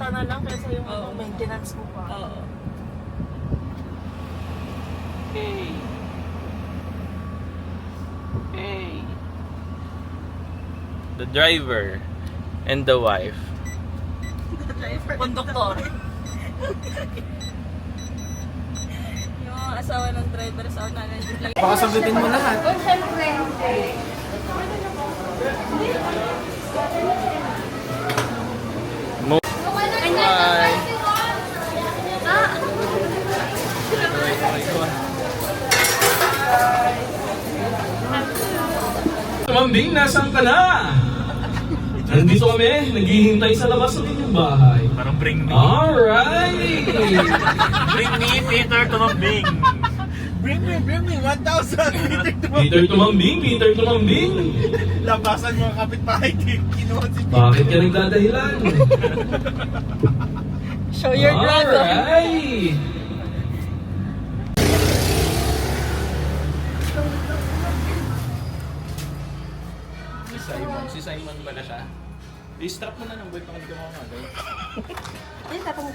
ka na lang kaysa yung maintenance mo pa. Oo. Hey. Hey. The driver and the wife. Konduktor. Yung asawa ng driver sa unahan. Baka sagutin mo lahat. Bye. Mambing, nasaan ka na? Nandito kami, naghihintay sa labas ng inyong bahay. Parang bring me. Alright! Bring me, Peter Tumambing. Bring me, 1,000 Peter Tumambing, Peter Tumambing! Labasan mga kapitbahay, kinuha si Bakit ka nagdadahilan? Show your dragon. Alright! Si Simon ba na siya? I-strap mo na ng boy pang hindi ka makakagay. Ay, tapang.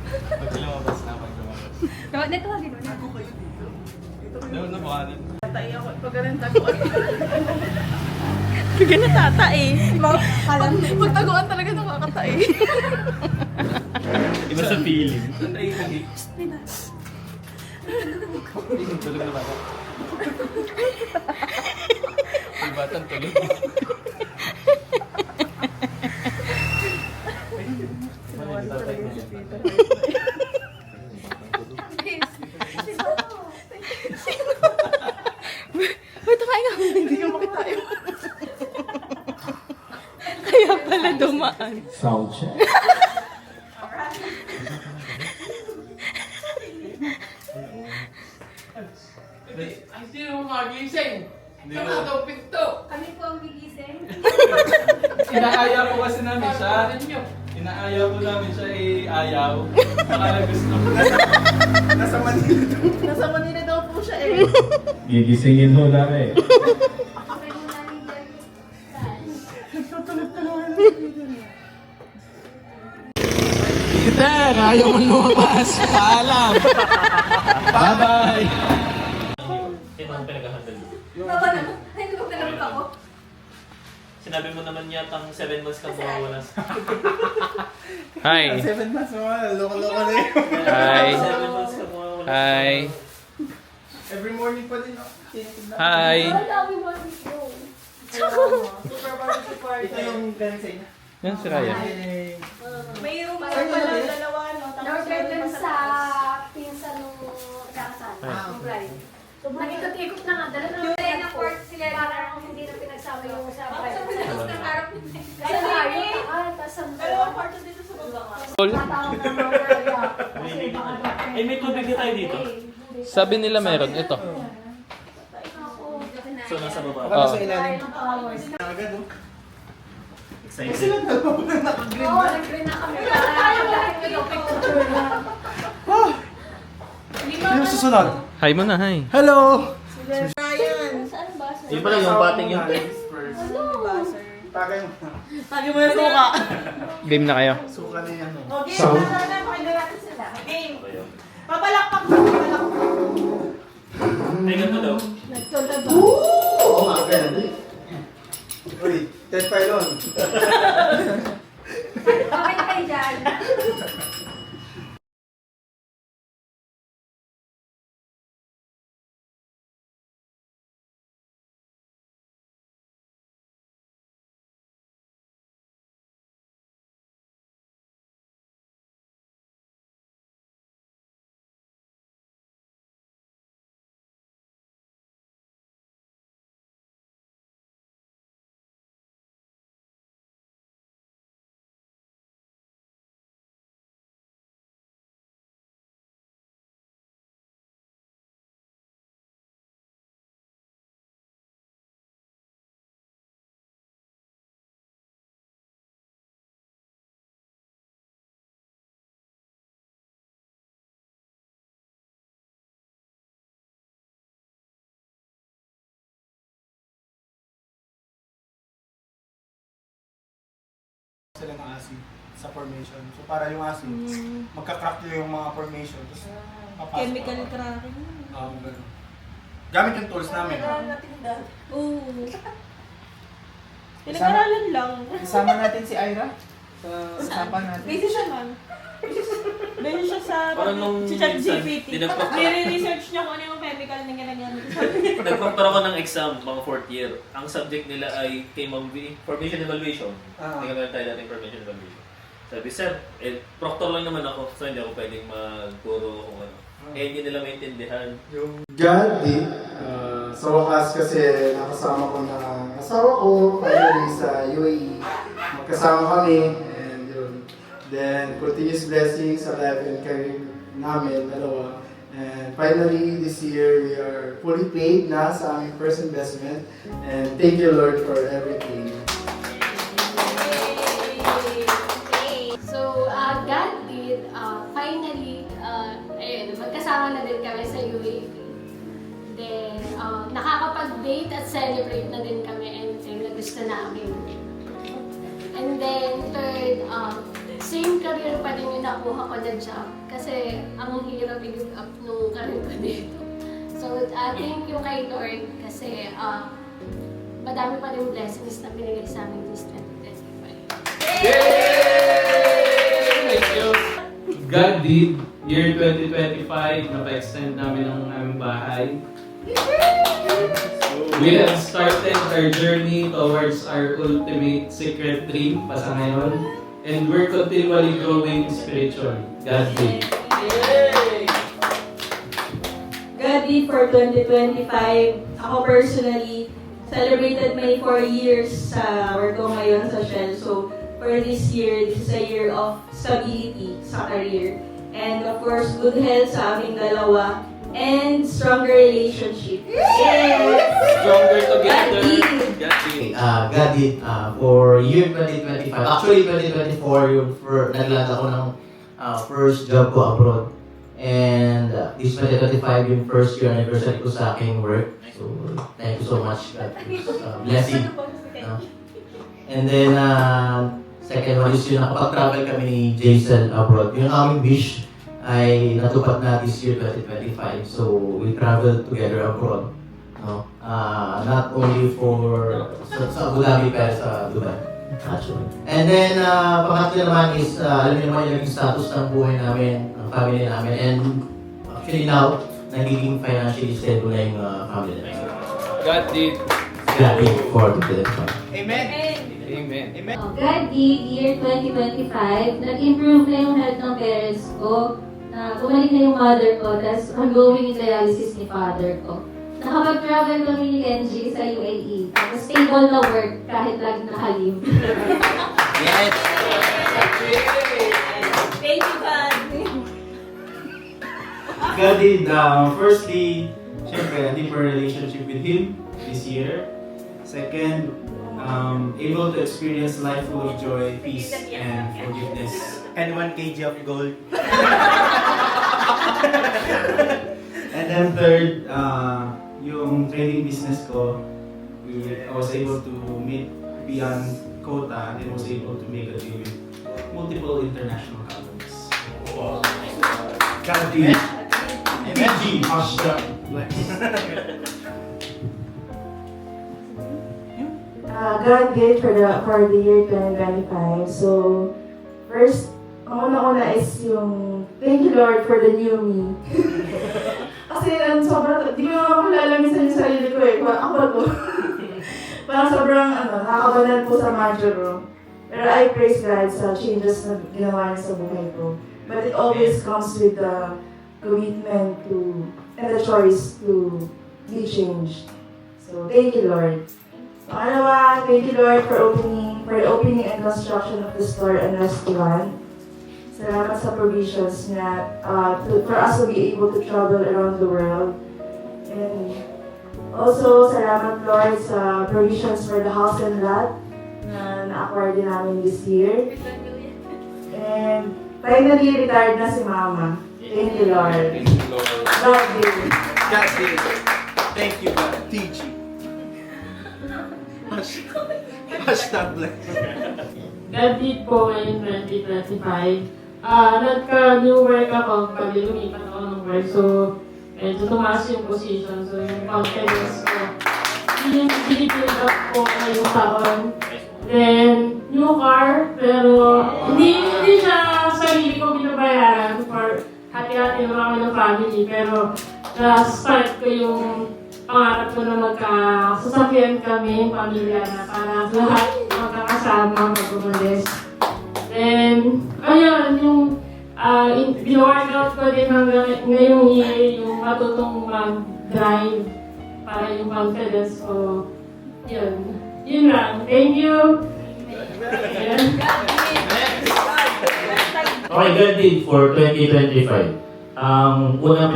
Pag lumabas na, pag lumabas. Dito ka dito. Doon na mukha din. Tatay ako. Pag ganun taguan. Bigyan na tata eh. Pag taguan talaga nakakatay. Iba sa feeling. Ay, tulog na bata. May batang tulog. Wait, kaya nga. Hindi ka makitayo. Kaya pala dumaan. Sound check. Ay, sino mo magising? Saka daw pinto. Kami po ang gigising. Inaaya po kasi namin siya. Inaaya po namin siya ayaw. Akala gusto. Nasa Manila daw. Nasa Manila daw po siya eh. Gigisingin ho namin. Okay mo namin dyan. Peter, ayaw mo lumabas. Paalam. Bye-bye. Ito ang pinag-handle. Baba na. Ay, hindi ko pinabot ako. Sinabi mo naman yatang 7 months kang mawawala. Hi. 7 months mo, loko-loko na yun. Hi. 7 months kang mawawala. Hi. Every morning pa din ako. Tinitignan. Hi. Wala, we want to go. Super barbecue party. Ito yung galing sa inyo. Yan si Ryan. May room lang pala dalawa, no? Tapos Northern meron pa sa taas. pinsan nung kakasal. Ah, Yung bride. So, nag-ikot-ikot na nga. Dala na tayo na court sila. Parang hindi na pinagsama yung sa bride. Kasi tayo, tapos ang Dalawang kwarto dito sa baba. tatawag ng mga kaya. Kasi baka Eh, may tubig na tayo dito. Sabi nila meron. Ito. So, nasa baba. Baka sa ilalim. Tayo ng powers. Agad, oh. Excited. Sila dalawa na nakagreen Oo, na. nag-green na kami. Dahil kayo picture na. Sino susunod? Hi mo na, hi. Hello! Ryan! Saan ba? Yung pala yung bating yung Tagay mo. Lagi mo yung suka. Game na kayo. Suka na yan. oh. Okay, na pakinggan natin sila. Game. Papalakpak mo, papalakpak. Ay, ganito daw. Nagtulad ba? Oo nga, ganun eh. Uy, 10 pylon. Okay na kayo dyan. sila ng ASI sa formation. So para yung ASI, magka-crack yung mga formation. Tapos papasok Chemical ako. cracking. Ganun. Gamit yung tools namin. Oo. Pinag-aralan lang. Isama natin si Ira sa usapan natin. Busy siya man. Base siya sa Parang nung si ChatGPT. minsan, Nire-research niya kung ano yung chemical na ginagamit sa nagpapara ko ng exam, mga 4th year. Ang subject nila ay kay Ma'am V, Formation Evaluation. Hindi kami tayo natin Formation Evaluation. Sabi, sir, proctor lang naman ako, so hindi ako pwedeng magturo kung ano. Hindi nila maintindihan. God did. Sa wakas kasi nakasama ko na asawa ko finally sa UAE. Magkasama kami and yun. Then continuous blessings sa life and career namin, dalawa. And finally this year we are fully paid na sa aming first investment. And thank you Lord for everything. So, God did, finally, ayun, magkasama na din kami sa UAE. Then, nakakapag-date at celebrate na din kami anything na gusto namin. And then, third, same career pa din yung nakuha ko na job. Kasi, ang hirap i-give up nung career ko dito. So, thank you kay Lord kasi madami pa rin blessings na binigay sa amin this 2025. Thank you! God did, year 2025, napa-extend namin ang aming bahay. We have started our journey towards our ultimate secret dream pa sa ngayon. And we're continually growing spiritually. God did. God did for 2025. Ako personally, celebrated my 4 years sa work ko ngayon sa Shell. So, for this year, this is a year of stability sa career. And of course, good health sa aming dalawa. And stronger relationship. Yes! Stronger together. God did. God did. God did for year 2025. Actually, 2024 yung nagland ako ng first job ko abroad. And this 2025 yung first year anniversary ko sa aking work. So, thank you so much. God blessing. And then, second one is yung nakapag-travel kami ni Jason abroad. Yung aming wish ay natupad na this year 2025. So, we traveled together abroad. No? Not only for sa Abu Dhabi pero sa Dubai. Actually. And then, pangatlo naman is, alam niyo naman yung naging status ng buhay namin, ng family namin. And actually now, nagiging financially stable na yung family namin. God did. God did for the 2025. Amen. Amen. Amen. God did, year 2025, nag-improve na yung health ng parents ko. Bumalik na yung mother ko, tapos ongoing yung dialysis ni father ko. Nakapag-travel kami ni Kenji sa UAE. Tapos stable na work kahit lagi nakalim. Yes! Thank you, God. God did, firstly, syempre, a deeper relationship with Him this year. Second, able to experience life full of joy, peace, and forgiveness. And 1 kg of gold. And then third, yung trading business ko, I was able to meet beyond quota and was able to make a deal with multiple international companies. Wow. God did. PG, hashtag bless. God did for the year 2025. So, first, ang una-una is yung thank you Lord for the new me. Kasi sobrang, di ko naman kilala minsan yung sarili ko eh. Ako ba to? Parang sobrang nakakabanal po sa major. Pero I praise God sa changes na ginawa niya sa buhay ko. But it always comes with the commitment to, and the choice to be changed. So, thank you Lord. Pangalawa, thank you Lord for the opening and construction of the store and restaurant. Salamat sa provisions niya for us to be able to travel around the world. And also, salamat Lord sa provisions for the house and lot na na-acquire din namin this year. And finally, retired na si Mama. Thank you Lord. Thank you, Lord. God did. God did. Thank you, God. Teaching. Hashtag black. Graduate po ngayon 2025. Nagka-new work ako pag lumipat ako ng work. So, medyo tumaas yung position. So, yung confidence ko, yung binibuild up po ngayong taon. Then, new car, pero hindi siya sarili ko binabayaran for hati-hati naman kami ng family. Pero, na-start ko yung pangarap ko na magkasasakyan kami, pamilya na para lahat magkakasama, mag-umalis. Then, ayun, yung bino-workout ko din hanggang ngayong year, yung matutong mag-drive para yung confidence ko. Yun. Yun lang. Thank you. Ayan. Okay, God did for 2025. Ang unang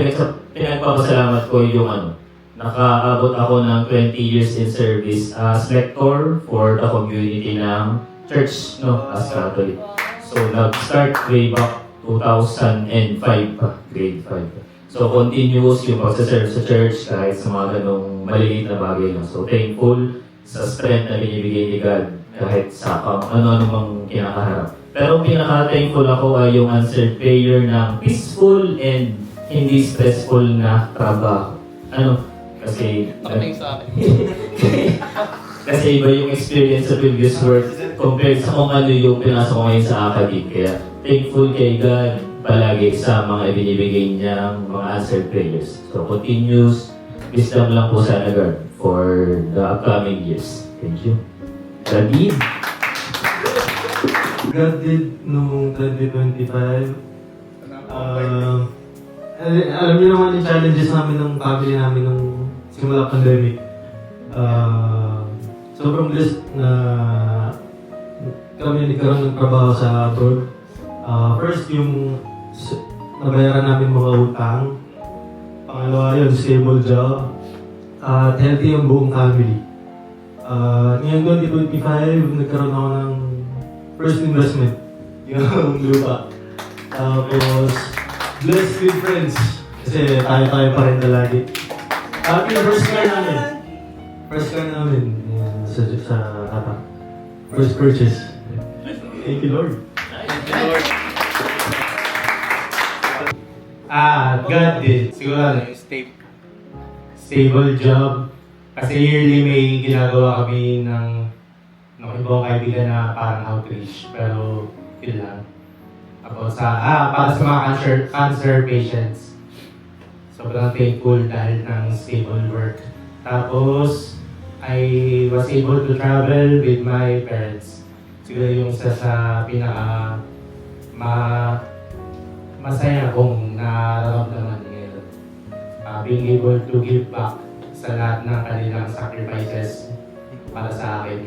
pinagpapasalamat ko yung nakaabot ako ng 20 years in service as lector for the community ng church, as Catholic. So, nag-start way back 2005 pa, grade 5. So, continuous yung pagsaserve sa church kahit sa mga ganong maliliit na bagay lang. So, thankful sa strength na binibigay ni God kahit sa ano-ano mang kinakaharap. Pero pinaka-thankful ako ay yung answered prayer ng peaceful and hindi stressful na trabaho. Kasi kasi iba yung experience sa previous work compared sa kung ano yung pinasok ko ngayon sa academic. Kaya thankful kay God palagi sa mga ibinibigay niyang mga answered prayers. So continuous wisdom lang po sana God for the upcoming years. Thank you. David? God did noong 2025. Alam niyo naman yung challenges namin ng family namin nung simula pandemic. Sobrang blessed na kami nagkaroon ng trabaho sa abroad. First, yung nabayaran namin mga utang. Pangalawa yun, stable job. At healthy yung buong family. Ngayon 2025, nagkaroon ako ng first investment. Yung lupa. Tapos, blessed with friends. Kasi tayo pa rin lagi. Yung first car namin. First car namin. Sa Tata. First purchase. Thank you, Lord. Thank you, Lord. God did. Siguro stable job. Kasi yearly may ginagawa kami ng ibang kaibigan na parang outreach. Pero yun lang. Tapos para sa mga cancer patients. Sobrang thankful dahil ng stable work. Tapos, I was able to travel with my parents. Siguro yung isa sa masaya kong nararamdaman ngayon. Being able to give back sa lahat ng kanilang sacrifices para sa akin.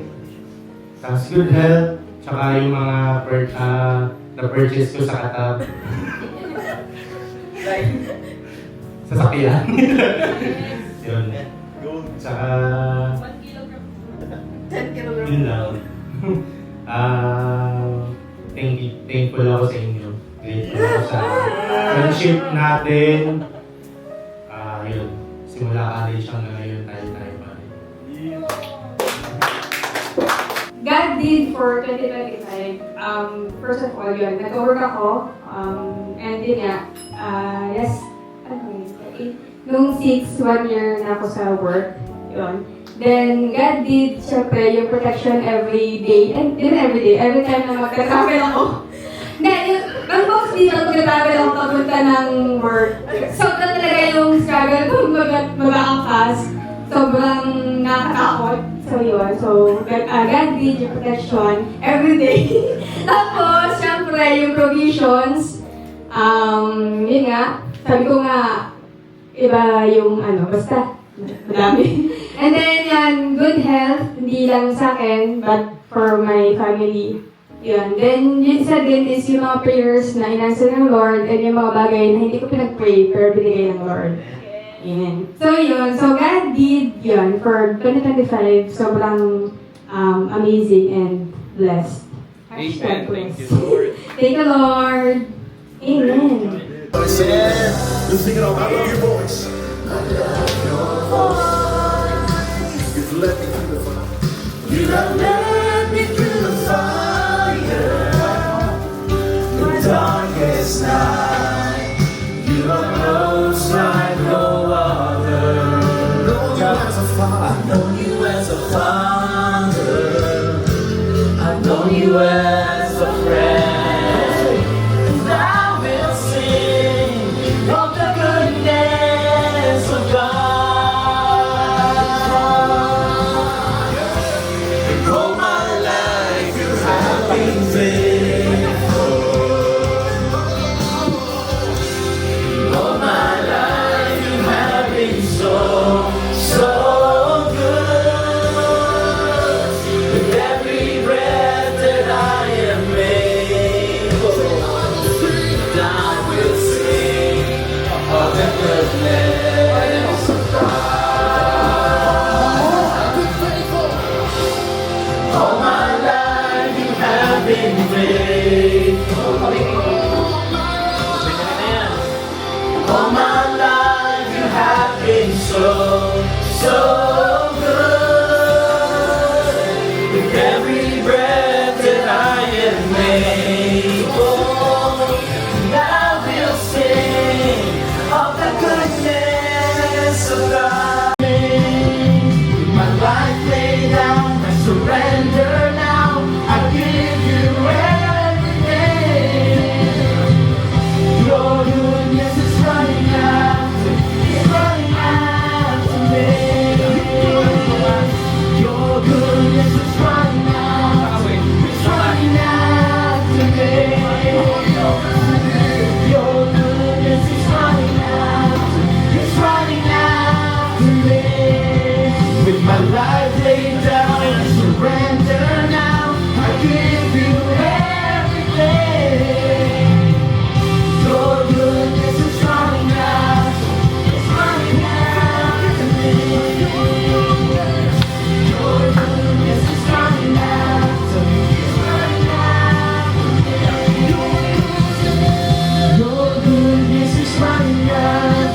Tapos good health, tsaka yung mga na-purchase ko sa Qatar. Sasakyan. Yun. Tsaka... 10 kilogram. Yun lang. Thankful ako sa inyo. Grateful ako sa friendship natin. Yun. Simula college hanggang ngayon tayo pa rin. God did for 2025. First of all, yun. Nag-work ako. And yun nga. Yes. Nung 1 year na ako sa work. Yun. Then, God did, syempre, yung protection every day. And even every day. Every time na magka-travel ako. Ang box dito, magka-travel ako papunta ng work. Sobrang talaga yung struggle kung mag-aangkas. Sobrang nakatakot. So, yun. So, God did yung protection every day. Tapos, syempre, yung provisions. Yun nga. Sabi ko nga, iba yung basta, madami. And then, yan, good health, hindi lang sa akin, but for my family. Yun. Then, yung isa din is yung mga prayers na inanswer ng Lord and yung mga bagay na hindi ko pinag-pray, pero binigay ng Lord. Amen. So, yun. So, God did yun for 2025. Sobrang amazing and blessed. Amen. Thank you, Lord. Thank you, Lord. Amen. You're thinking, I love your voice. I love your voice. You've let me through the fire. my life laid down and surrender now. I give you everything. Your goodness is running out. It's running out to me. Your goodness is running out to me. It's running out to me. Your goodness is running out.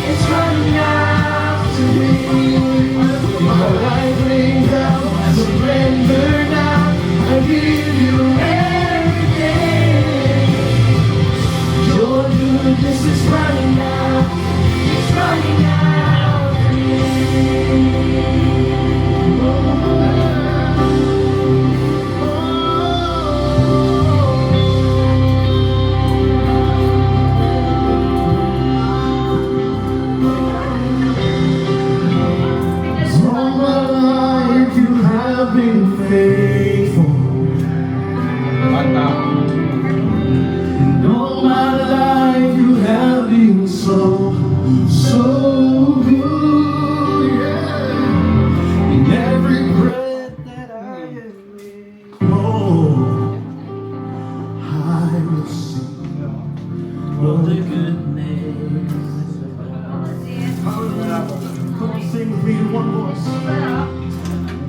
It's running out to me. My life laid down, I surrender now. I give you everything. Your goodness is running out. It's running out to me. All my life you have been faithful. And all my life you have been so good, yeah. In every breath that I am I will sing of the goodness. Come on, sing with me in one voice.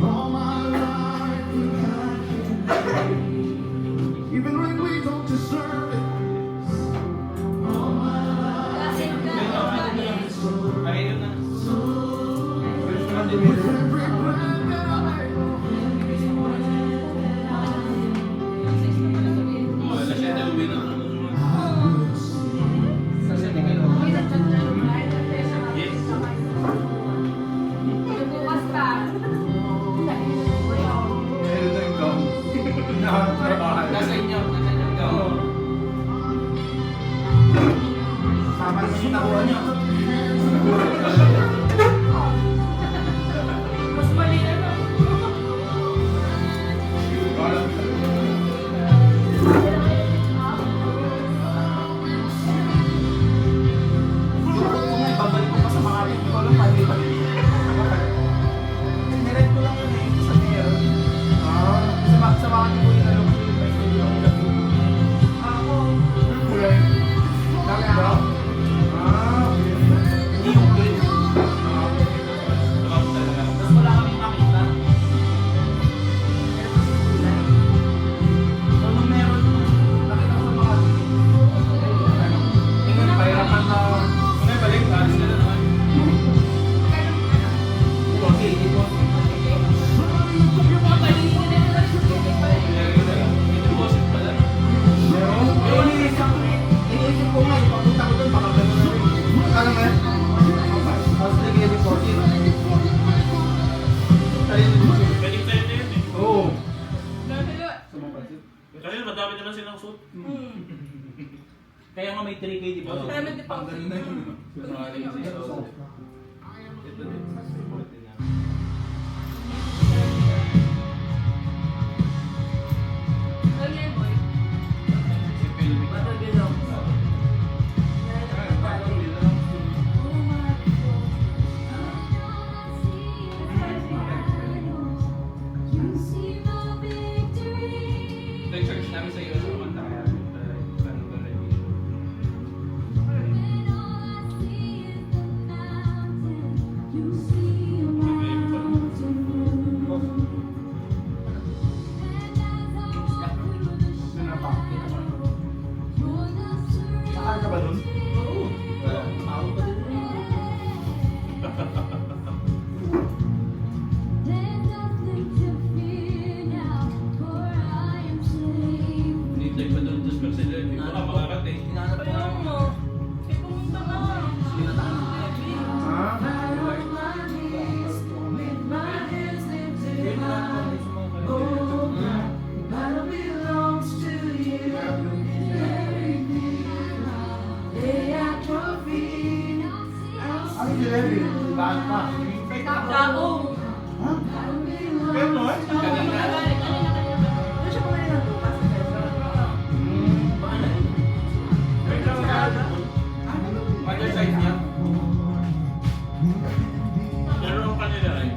All my life you have been faithful. Even when we don't deserve it. All my life you have been so with every breath that I Nasa inyo. Sama na yung nakuha niyo. Mas mali na lang. Babalik ko pa sa mga rin ko lang, pwede ba? Niret ko lang yun eh, sa mayor. Sa mga ko yung alam ko yung may studio ang gabi. Ako. Okay. Dami ba? Hindi yung good. Tapos wala kami makita. So, nung meron, nakita ko sa mga tingin na pahirapan na balik, alis na naman. Okay, ito. Deposit pala. Iniisip ko nga, ipapunta ko doon, baka gano'n na rin. Ano nga? Tapos nag-i-deposit. Galing tayo na yun eh. Oo. Kasi madami naman silang suit. Kaya nga may 3K deposit. Kaya may deposit. Pang ganun na yun. Ito din, sa report din namin. Nag-church namin sa iyo sa kumanta kaya. Saan ka ba doon? Oo. Tao ka din. Hinintay pa doon sa Marcelo. Hindi ko ka makarating. Hinahanap ko nga. Eh, pumunta ka. Ano yung level? Bakit pa? Dako. Ha? Ganon? Kanina. Doon siya kumain ng tupas. Mother side niya. Meron ang kanila eh.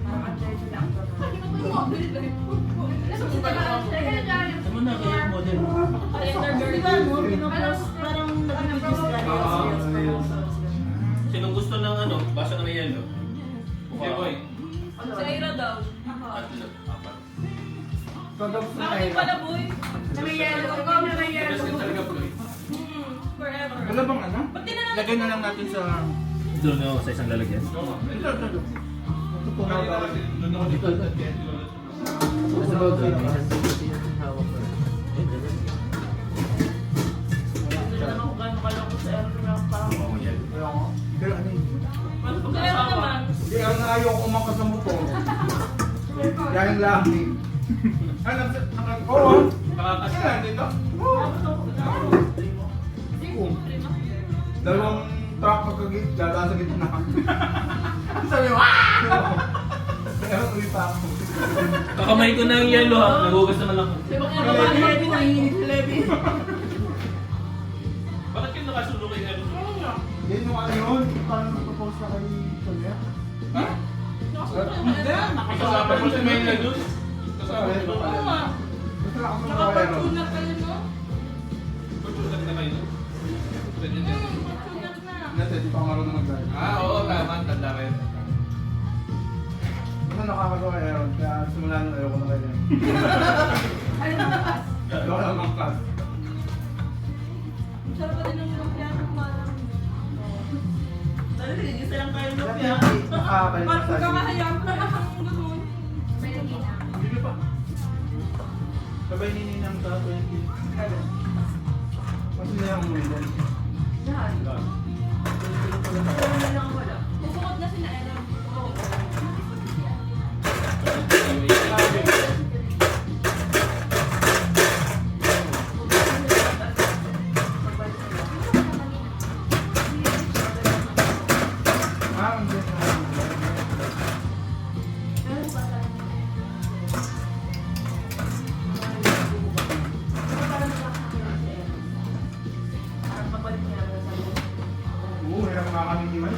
Parang ang church lang. Ano na kayo model? Di ba, no? Pinopost, parang nag-videos ka rin. Sinong gusto ng ano? Basa na may yellow. Okay, boy. Sa Ira daw. Tatlo. Apat. Bakit pala, boy? Na may yellow. Ikaw na may yellow. Forever. Wala bang ano? Ba't di na lang? Lagay na lang natin sa... Doon ako sa isang lalagyan. Ito. Ito po na ba? Doon ako dito. It's about 3 minutes. Hawak ko. Hindi na naman kung gano'n kalong ko sa Ira lang parang. Pero ano yun? Sa Ira naman. Hindi, ang ayaw ko umangkat sa motor. Yan lang eh. Ano? Oo. Nakakasya dito? Oo. Dalawang truck pagkagit, dadaan sa gitna. Sabi mo, pero uwi pa ako. Kakamay ko na ang yellow ha. Nagugas naman ako. Levi, nanginginig si Levi. Bakit yung nakasulong kay yellow? Yan yung ano yun, parang nagpo-post na kay Sonia. Ha? Hindi, Kasama mo si Mela doon. Kasama mo. Oo nga. basta ako sa Nakapag-tunak kayo, no? Pagsulat na kayo. Pwede din. Pag-tunak na. Hindi, di pa ako marunong mag-drive. Oo, tama. Tanda kayo. Basta nakakagawa Aaron, kaya simula nung ayoko na kayo. Ay, nakakas. Ayoko na mag-class. Sarap pa din ng lumpia ng malang. Dali, isa lang kayo lumpia. Nakakabalik Parang sa kakahayaan pa lang ang gano'n. Hindi pa. Sabay ni Ninang sa 20. Kasi na yung umindon. Lahat. Wala lang wala. Bukod na sila Ella. Oo, hirap makakamigiman.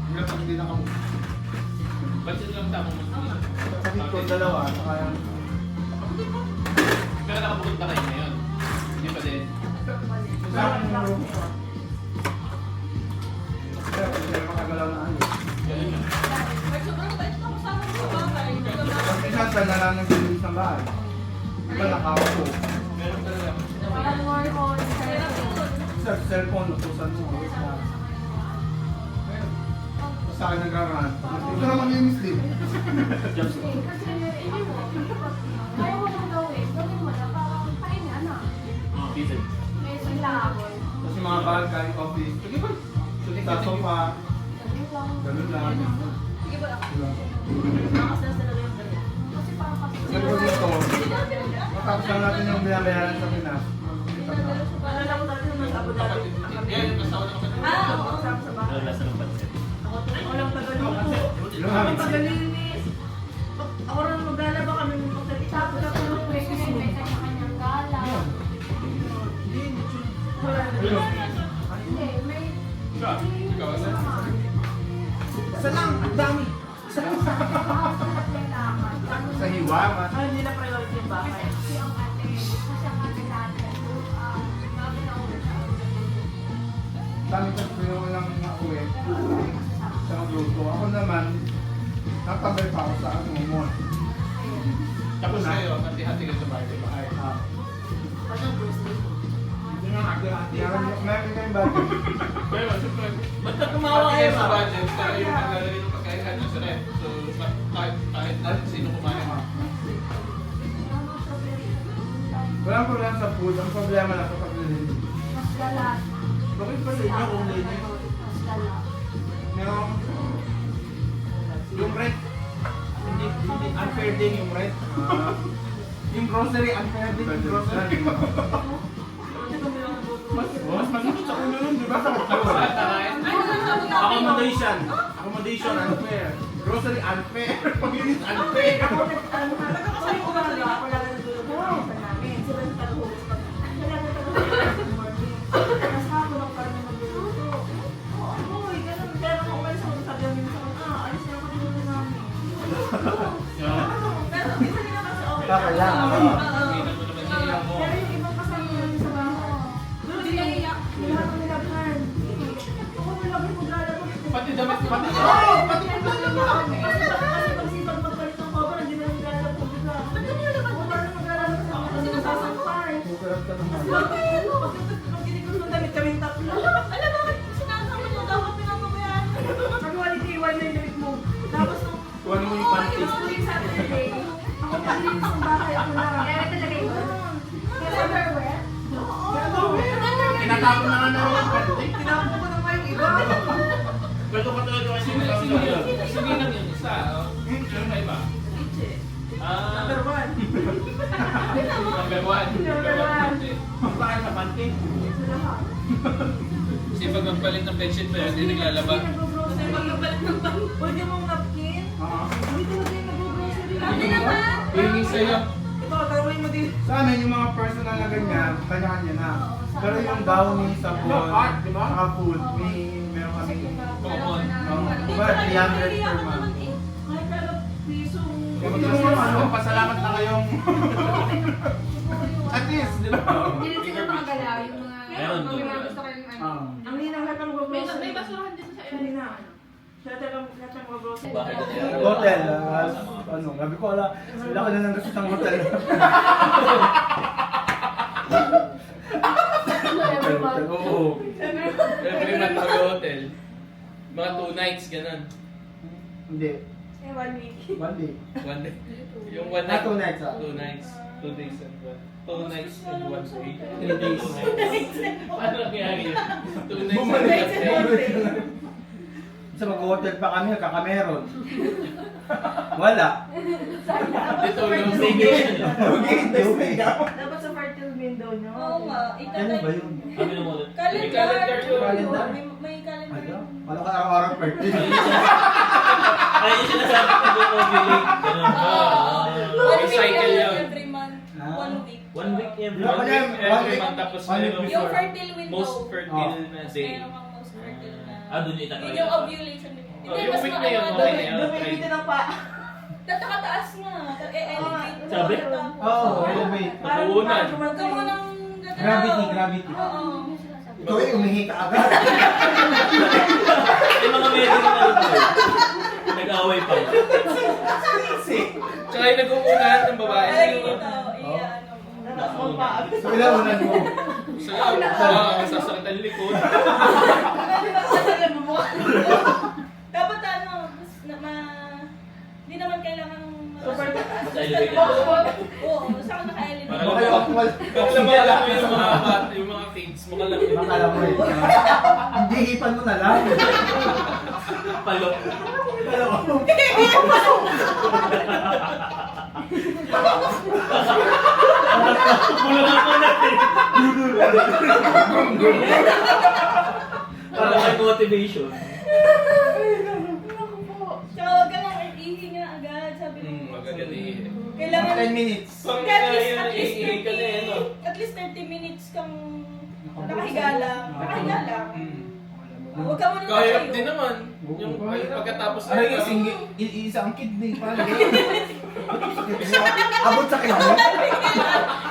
Hirap pag hindi nakamu. Budget lang tama mo. Kasi ko dalawa, saka yung... Pero nakabukod pa kayo ngayon. Hindi pa din. Sa akin yung room. Kasi makagalaw na ano. Minsan sa nalang naglilinis ng bahay. Iba nakaupo. Meron talaga. Sa cellphone, natusan mo. Sa akin nagraraan. Ito naman yung mislead. Diesel. Tapos yung mga bag, galing office. Sige ba? Sa sofa. Ganun lang. Kasi po dito, matapos lang natin yung binabayaran sa Pinas. Alala ko dati nung nag-Abu Dhabi kami. Oo, kasama sa bahay. Lasa ng pansit. Ako lang tagaluto. Ako tagalinis. Ako rin maglalaba kami ng pagkatapos na tulog ko yung May kanya-kanyang gala. wala na. Hindi, may... Isa lang, ang dami. Sa hiwa, mas. Ay, hindi na priority yung bahay. Dami kasi yung lang nauwi. Sa magluto. Ako naman, natambay pa ako sa ano mo. Tapos kayo, hati-hati ka sa bahay. Anong grocery? Meron kayong budget. Pero, siyempre, Basta tumawa kayo sa sa budget, pero yung maglalagay ng pagkain nyo sa ref. So, kahit na sino kumain. Walang problema sa food. Ang problema lang sa paglilinis. Mas gala. Bakit pa sa inyo kung linis? Mas gala. Yung rent. Hindi unfair din yung rent. Yung grocery, unfair din yung grocery. Mas masakit sa ulo nun, di ba? Accommodation. Accommodation, unfair. Grocery, unfair. Paglinis, unfair. Kasi yung umaga, ako lang natulog sa pangisa namin. Sila sa taluhubos pag... Wala na taluhubos sa morning. Tapos hapon ako parang magluluto. Oo, amoy, ganun. Kaya nung umalis ako, sabi namin sa mga, alis na ako dito namin. Pero minsan nila kasi okay. Kaya lang. Pero yung ibang kasama namin sa bahay. Doon nila iyak. Nila ako nilaghan. Ako nilagay mo lalabas. Pati damit, pati Pati kasi pagsipag magpalit ng cover, hindi na naglalabas ko dito. Ba't ka nilabas? Ako parang maglalabas ako kasi nasasampay. Pag kinikos ng damit kami yung tatlo. Alam bakit sinasama mo dapat pinapabayaan? Nag-quality one na yung damit mo. Tapos nung Kuhan mo yung panty. huling Saturday, ako paglinis ng bahay, ako lang. Kaya talaga yun. Kaya underwear? Tinatapon na nga na rin ang panty. Tinapon ko ng may iba. Pwede ko talaga kasi Sige lang yun, isa. Pero may iba. Number one. Number one. Number one. Bakit sa panty? Sa lahat. Kasi pag magpalit ng bedsheet pa yun, hindi naglalaba. Nag-grocery. Magpapalit ng bang. Pwede mong napkin. Hindi talaga yung nag-grocery. Hindi naman. Hindi sa'yo. Ito, taruin mo din. Sa amin, yung mga personal na ganyan, kanya-kanya na. Pero yung downy, sabon, saka food, meron kami Common. diba, 300 per month. Ay, pero piso. Kaya ano, pasalamat na kayong at least, di ba? Hindi rin sila makagalaw yung mga... Meron doon. Mga gusto ko yung ano. Ang linang lahat ng grocery. May basurahan dito sa Elena. Siya talagang lahat ng grocery. Hotel, ano, sabi ko, wala ko na lang gusto ng hotel. Oo. Every month ko yung hotel. Mga 2 nights, ganun. Hindi. Eh, 1 week. 1 day. 1 day. Yung 1 Ah, night. 2 nights, ah. 2 nights. 2 days and 2 nights and 1 day. 3 days. Paano nangyari yun? 2 nights Bumalik. and 1 day. Sa mag-hotel pa kami, kakameron. Wala. Dito yung staycation. Dapat sa fertile window nyo. Oo nga. Ano ba yun? Kami na muna. May calendar yun. Calendar? May calendar. Ano? Wala ka araw-araw birthday. Ay, yung sinasabi ko doon ovulate. Ganun. May cycle yun. Every month. 1 week. 1 week every Wala pa yan. Every month tapos meron Yung fertile window. most fertile na day. Meron kang most fertile na. doon yung itatry. Yun yung ovulation. Oh, yung week na yun, okay na yun. Dumibitin ang pa. Tatakataas nga. Elevate. Sabi? Oo, elevate. Pag-uunan. Huwag ka munang Gravity. Oo. Ikaw ay umihi ka agad. Yung mga medic na rin. Nag-away pa. Tsaka yung nag-uunahan ng babae. Ay, ito. Iyan. So, ilaunan mo. Sasakit ang likod. Dapat hindi naman kailangan Sa elevator. Oo, saan naka-elevate? Para lang yung mga kids mo ka lang. Makala mo eh. Hindi hipan mo na lang. Palo. Bulangan ko natin. Para may motivation. Tsaka huwag ka nang ihi nga agad, sabi mo. Maganda eh. Kailangan 10 minutes. At least 30 minutes kang nakahiga lang. Huwag ka muna Kahirap din naman. Yung pagkatapos Ano yung isa ang kidney? Paano yun? Abot sa kanya?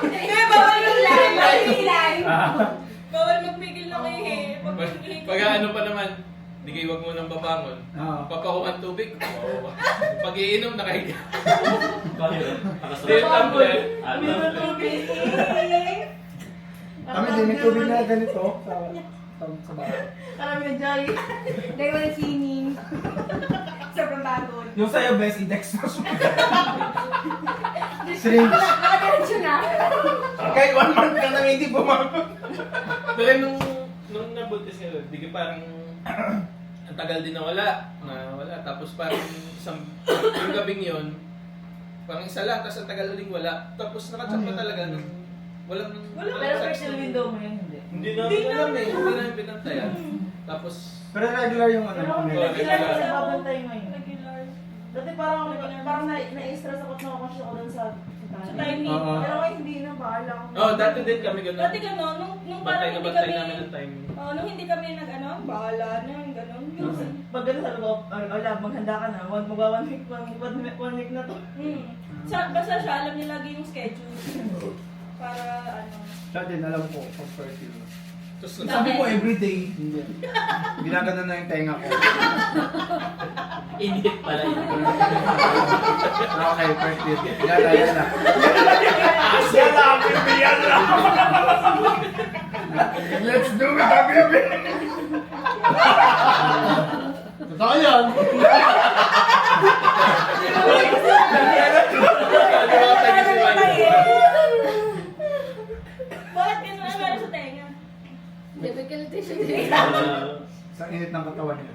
Hindi, bawal mag-live. Bawal magpigil ng ihi. Pag ano pa naman, hindi kayo wag mo nang babangon. Papakuhan tubig. Pag iinom, nakahiga. Tumbler. Kami din may tubig na ganito sa bahay. Karami na jolly. Dahil wala sining. Sobrang bagod. Yung sa'yo, best index mo. Syringe. Nakadiretso na. Kahit 1 month ka nang hindi bumagon. Pero nung nabuntis nila, di ka parang ang tagal din nawala. Tapos parang yung gabing yun, parang isa lang, tapos ang tagal uling wala. Tapos nakachap pa talaga. Walang Pero fertile window mo yun, hindi. Hindi namin pinantayan. Tapos, Pero regular yung ano. Regular kasi babantay mo yun. Dati parang na-stress ako at nakakasya ko dun sa timing. Pero ngayon hindi na, bahala ako. dati din kami ganun. Dati gano'n, nung parang hindi Bantay kami, namin ng timing. nung hindi kami bahala na, gano'n. Pag gano'n sabi ko, wala, maghanda ka na. Huwag magwa 1 week na to. Basta siya, alam niya lagi yung schedule. Para Siya din, alam ko, pag fertile. Tapos Sabi mo everyday. Hindi. Ginagano na yung tenga ko. Init pala yun. Okay, fertile. Yan na. Let's do it, baby! Totoo yan! Bakit gano'n? Ano meron sa tenga? Difficulty siya. Sa init ng katawan niya.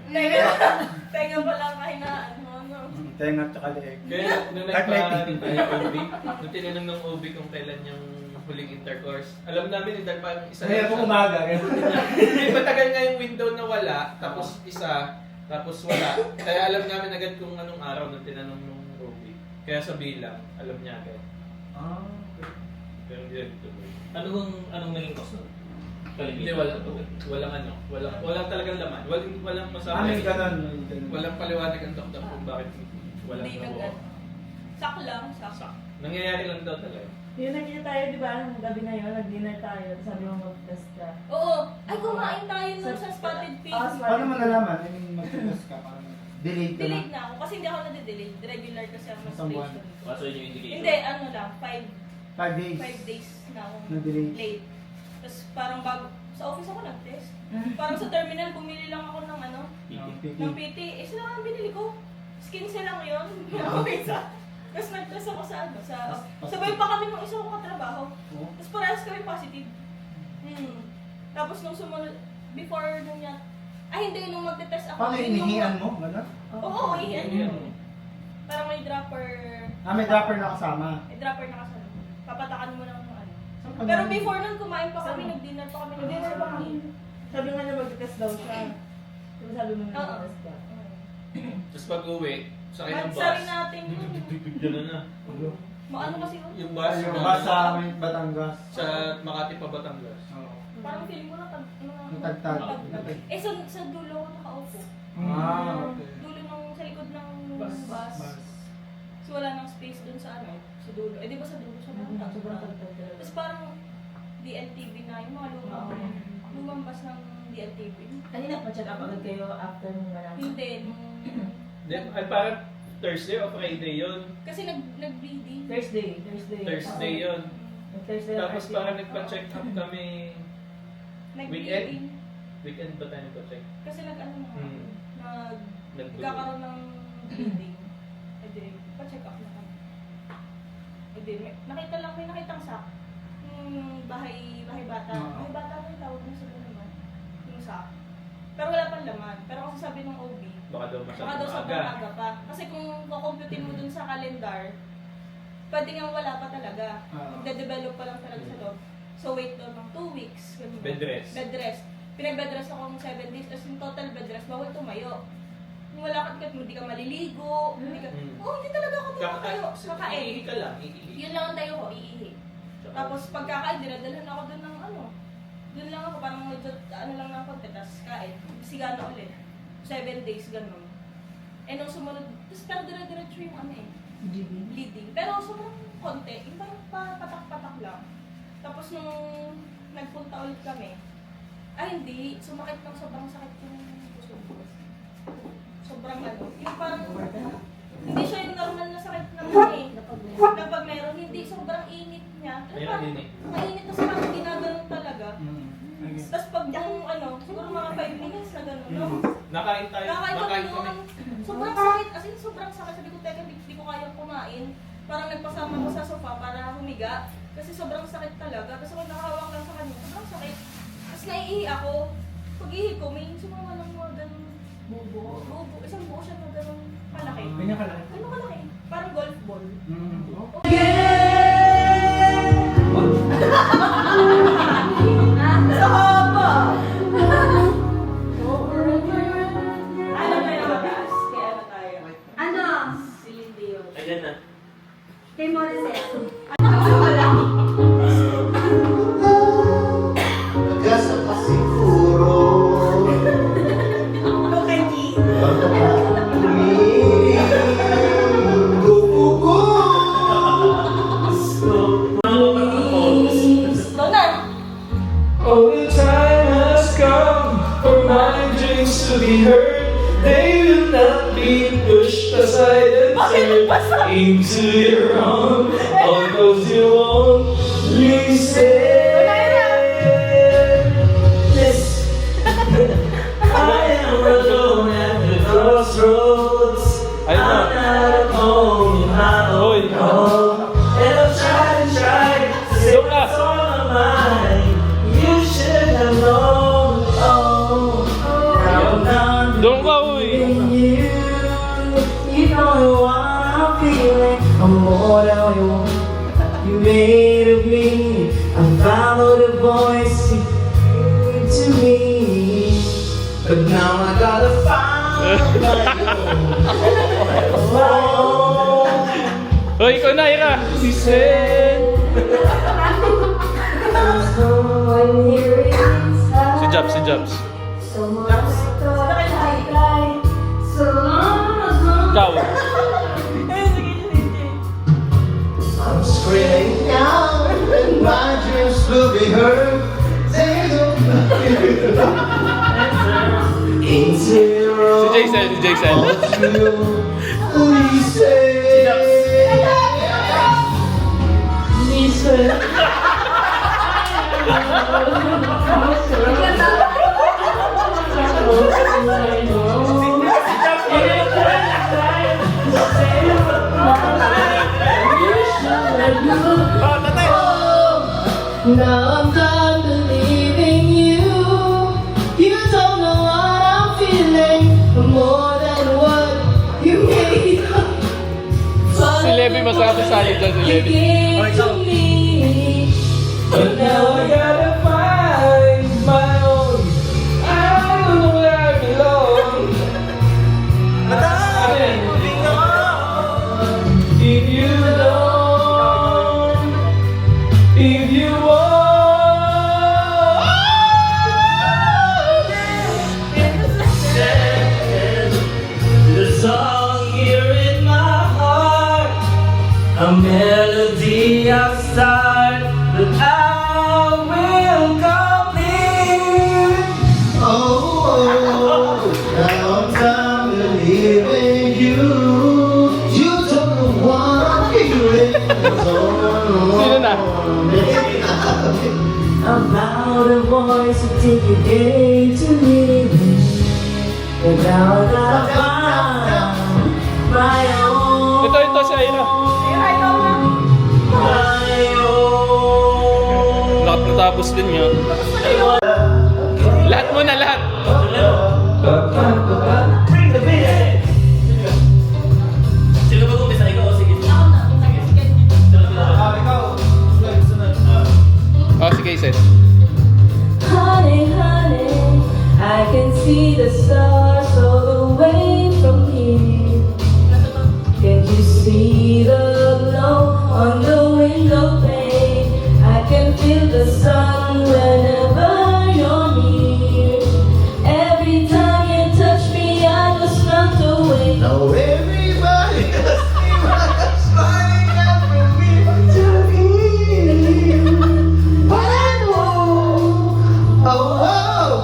Tenga pa lang kahinaan mo, no? Tenga at saka leeg. Kaya nung Type lighting. nung tinanong ng OB kung kailan yung huling intercourse, alam namin yung parang isa Kaya po umaga. Hindi, matagal nga yung window na wala, tapos isa, tapos wala. Kaya alam namin agad kung anong araw nung tinanong ng OB. Kaya sa bilang, alam niya agad. Pero hindi nagtuloy. Anong naging cause nun? Hindi, walang talagang laman. Walang masama. May ganun. Walang paliwanag ang doktor kung bakit walang Hindi nabuo. Sak lang, sak. Nangyayari lang daw talaga. Yung nakita tayo, di ba, nung gabi na yun, nag-dinner tayo, sabi mo mag-test ka. Oo. Ay, kumain tayo nun sa spotted pig. Paano mo nalaman? I mean, mag-test ka. Delayed ka na. Delayed na ako. Kasi hindi ako nade-delay. Regular kasi ang menstruation. Kaso yun yung indication? Hindi, ano lang. 5 days. 5 days na ako Na-delay. late. Tapos parang bago, sa office ako nag-test. Parang sa terminal, bumili lang ako ng PT. ng PT. Eh, sila ang binili ko. Skin lang yun. Okay sa. Tapos nag-test ako sabay pa kami nung isa kong katrabaho. Tapos parehas kami positive. Tapos nung sumunod, before nung hindi, nung magte-test ako. Paano inihian mo? Gano'n? Oo, ihian mo. Parang may dropper. May dropper na kasama. May dropper na kasama. Papatakan mo lang ng ano. Pero before nun, kumain pa kami, nag-dinner pa kami. Sabi nga niya mag-test daw siya. Diba sabi mo na mag-test ka? Tapos pag-uwi, sakay ng bus. Magsari natin. Gano'n na. Maano kasi yun? Yung bus. Yung bus sa Batangas. Sa Makati pa Batangas. Parang feeling ko na Tagtag. Sa dulo ako nakaupo. Okay. Dulo sa likod ng bus. So wala nang space dun sa dulo. Di ba sa dulo siya na? Tapos parang DLTV na yung mga lumang bus ng DLTV. Kanina pa-check up agad kayo after nung malaman? Hindi. Then, parang Thursday o Friday yun. Kasi nag-bleeding. Thursday yun. Tapos parang nagpa-check up kami weekend. Weekend ba tayo nagpa-check? Kasi nagkakaroon ng bleeding. Pa-check up na kami. May nakitang sack. Bahay bata. Bahay bata na yung tawag na sa naman. Yung sack. Pero wala pang laman. Pero kasi sabi ng OB, baka daw sobrang aga pa. Kasi kung kukumputin mo dun sa calendar, pwede nga wala pa talaga. Magde-develop pa lang talaga sa loob. So wait daw ng 2 weeks. Bed rest. Pinag-bed rest ako ng 7 days. Tapos yung total bed rest, bawal tumayo. Kung wala ka, hindi ka maliligo. Hindi talaga ako tumayo. Kakain. Iihi ka lang. Yun lang ang tayo ko, iihi. Tapos pagkakain, dinadalhan ako dun ng Dun lang ako, parang medyo lang ng konti, tapos kain. Siga na ulit. 7 days, ganun. Nung sumunod, tapos pero dire-diretso yung bleeding. Pero sobrang konti, yung parang patak-patak lang. Tapos nung nagpunta ulit kami, hindi, sumakit ng sobrang sakit yung puso ko. Sobrang yung parang, hindi siya yung normal na sakit na pag meron, hindi, sobrang init niya. Mainit, tapos parang ginaganon talaga. Tapos pag yung siguro mga 5 minutes na gano'n, no? Nakain kami. Sobrang sakit, as in sobrang sakit. Sabi ko, teka, hindi ko kayang kumain. Parang nagpasama ko sa sofa para humiga. Kasi sobrang sakit talaga. Kasi kung nakahawak lang sa kanya, sobrang sakit. Tapos naiihi ako. Pag-ihi ko, may sumama lang mga gano'n bubo. Isang buo siya na gano'n malaki. Ganyan kalaki? Ano kalaki? Parang golf ball. Sa haba! Ano ba yung mataas? Kaya ano tayo? Ano? Si Lindy yun. Ayan na. Kay Morissette. Gasa pa siguro. Oh, the time has come for my dreams to be heard. They will not be pushed aside and turned into your own. All those you won't listen. I am alone at the crossroads. I'm not home, not home. And I've tried to say what's on my mind. You should have known. Now I'm not you. You know what I'm feeling. I'm more than you want. You made of me. I followed the voice you gave to me. But now I gotta find my own. Hoy, ikaw na, Ira! She said. Si Jobs. Ikaw. I'm screaming out and my dreams will be heard. Si Jason. Now I'm done believing you. You don't know what I'm feeling more than what you made. Si Levi masakit sa salid dyan, si Levi. But now I gotta find my own. I don't know where I belong. But I'm moving on. If you don't, if you want. The song here in my heart, a melody I'll start, but I will complete. Oh, now I'm done believing you. You don't know what I'm feeling. Sino na? About a voice to take you gave to me. But now I gotta find my own. Ito siya, yun o. My own. Natapos din yun. Lahat mo na, lahat. Bring the beat. Sino ba kumpisa? Ikaw o sige? Oh, sige, Seth. Honey, honey, I can see the stars all the way from here. Can you see the glow on the window pane? I can feel the sun whenever you're near. Every time you touch me, I just melt away. Now everybody has smiling after me to hear. But I know, oh,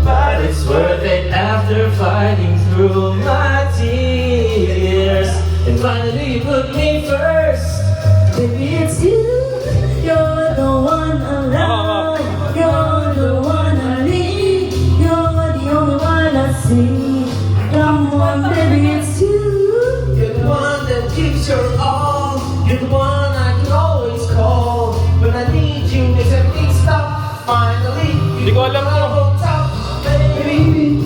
But it's worth it after fighting through my tears. And finally you put me first. Baby, it's you. You're the one I love. You're the one I need. You're the only one I see. Come on, baby, it's you. You're the one that gives your all. You're the one I can always call. When I need you, makes everything stop. Finally, Hindi ko alam to. on top, baby.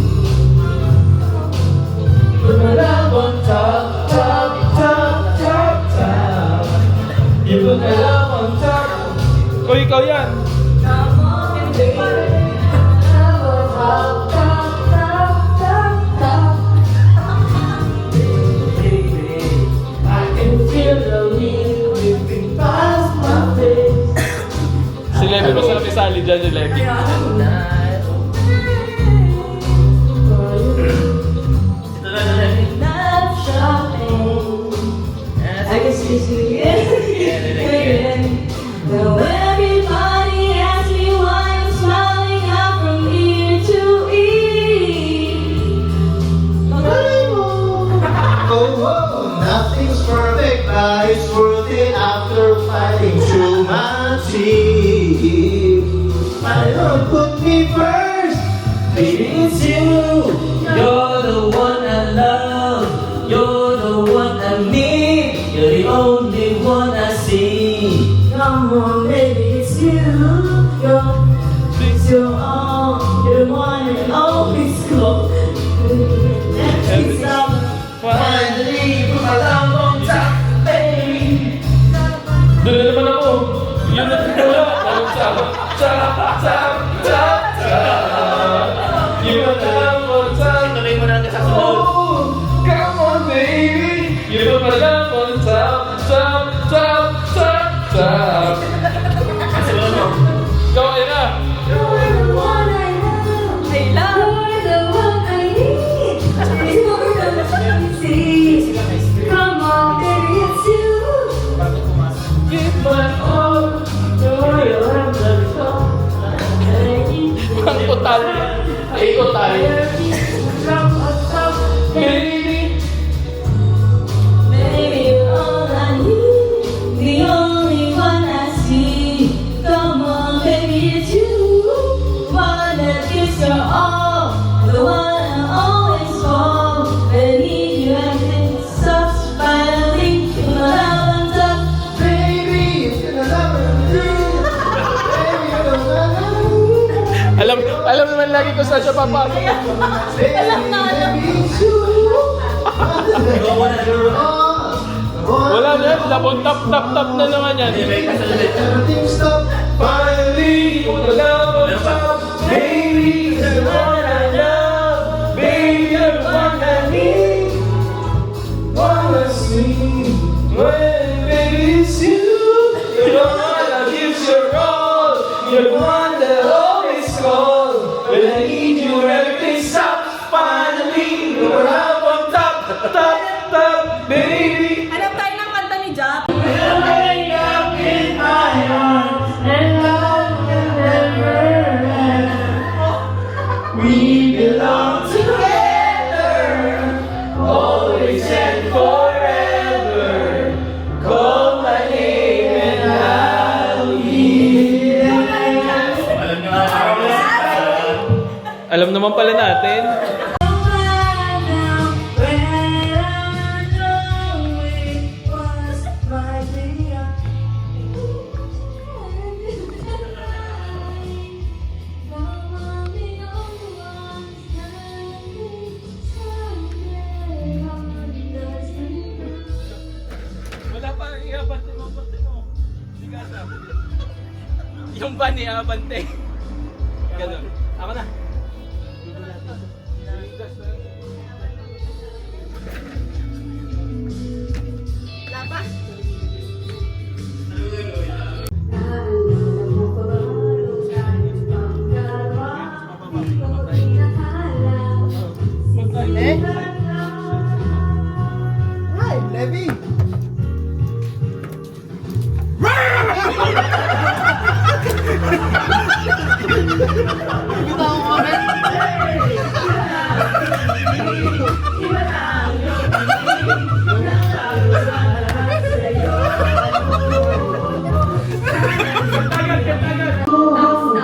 Put my love on top, top, top, top, top. You put my love on top. Uy, ikaw yan. Come on, baby. Top, top, top, top, top. Baby, I can feel the wind whipping past my face. Si Levi masakit sa salid dyan, si Levi. Love shopping. I can see again. Now everybody asks me why I'm smiling out from ear to ear. oh, nothing's perfect, but it's worth it after fighting through my tears. My love put me first. Baby, it's you. You're the one I love. You're the one I need. You're the only one I see. Come on, baby, it's you. It's your all. You're the one and always go. Let's stop. Finally, put my love on top, baby. Doon na naman ako. Yun na rin wala. Anong tap, tap, tap, tap, tap. Yun na naman, tap. Tuloy mo na hanggang sa sunod. Come on, baby. Yun na naman, tap, tap, tap, tap, tap. Kasi ano? Ikaw, ayun na. You're the one I love. You're the one I need. You're the one I see. Come on, baby, it's you. Give my all. You're your ang total. Ay, total. Baby. Baby, you're all I need. The only one I see. Come on, baby, it's you. One that gives your all. The one I always call. I need you and it stops finally. My love on top. Baby, if you lagi ko sa siya papasok. Alam na, alam. Wala na yan. Labon tap na naman yan. Everything stopped finally. Labon tap. Baby, you're the one I love. Baby, you're the one I need. Wanna see when baby it's you. You're the one that gives your all. You're the one that always calls. When I need you, everything stops finally. You're up on top, baby. Hanap tayo ng kanta ni Jack. Wake up in my arms and love can never end. We belong together, always and forever. Call my name and I'll be there. Alam naman pala natin. Wala pa ang iabante mo. Hindi ka sabi. Yung ba ni Abante? Ganun. Ako na. Hi, Levy!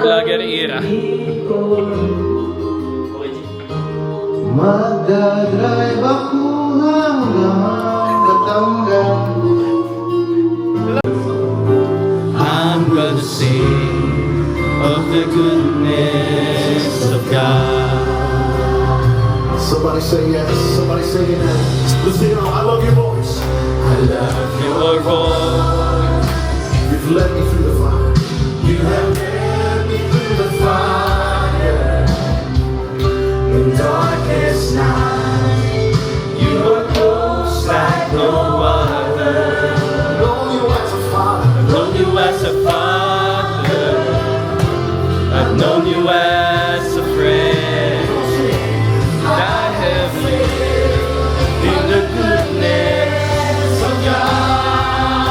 Vlogger era. Magdadrive ako hanggang Batangas. I'm gonna sing of the goodness of God. Somebody say yes, somebody say yes. Let's sing it all. I love your voice. I love your voice. You've led me through the fire. You have led me through the fire. In darkest night, You are close like no other. known you as a father. I've known you as a father. I've known you as a friend. I have lived in the goodness of God.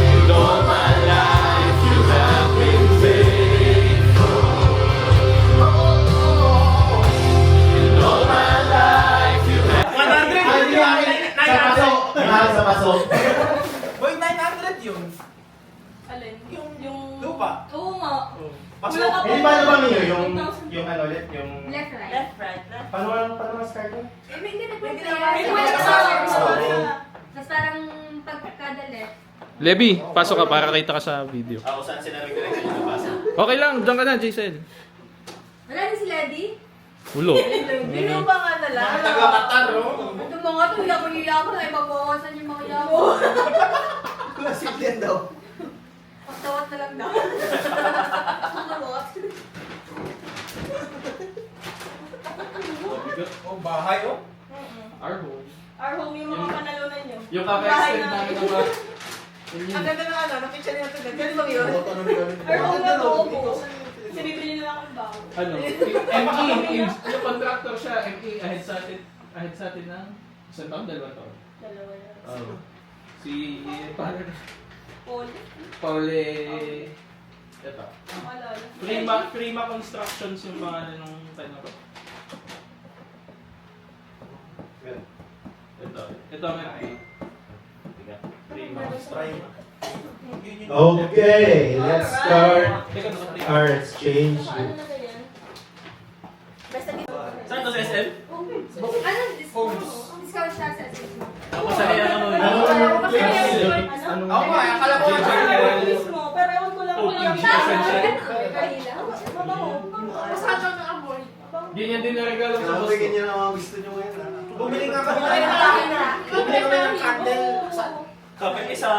And all my life you have been faithful. And all my life you have Sa paso. Boy, 900 yun. Alin? Yung... Lupa. Oo nga. Pasok. Wala ka pa- Eh, paano ba ninyo? Yung ano ulit? Yung... Left, right. Left, right, left. Paano start yun? Eh, may hindi Pwede nag-play. naman. May Pwede wala naman. ka. Tapos parang pagkada left. Levi, pasok ka para kita ka sa video. Ako saan sinabing direction yung nabasa? Okay lang, dyan ka na, Jason. Wala din si Lady? Ulo. Yun ba nga na lang? Taga-Qatar, no? Ito mga to, hindi ako nilaban. Ay, mabawasan yung mga yaman. Classic yan daw. Pagtawat na lang daw. Pagtawat. Oh, bahay, oh. Our home. Our home yung mga panalunan nyo. Yung Bahay kaka-extend na- namin ng mga... Ang ganda ng ano, ng kitchen nila ito. Ganun ba yun? Our home na po. Kasi bibili na lang akong bago. Ano? ME, yung contractor siya, ME, ahead sa atin ng isang taon, 2 taon. Dalawa yan. Oh. Si, paano na? Paul. Paule, ito. Ang alala. Prima Constructions yung pangalan ng tanong ko. Ito ang ME. Prima. Okay, let's start our exchange. Ano na ganyan? Basta dito. Saan to sa SM? Ano? Discount siya sa SSG. Ako sa kaya ako. Ano? Ako nga, akala ko Mismo, pero ewan ko lang kung Oh, yung essential. Ganyan din na regalo sa boss ko. Bigyan niyo na mga gusto niyo ngayon. Bumili nga kami Bumili na kami na. Bumili kami ng candle. Kapit isa.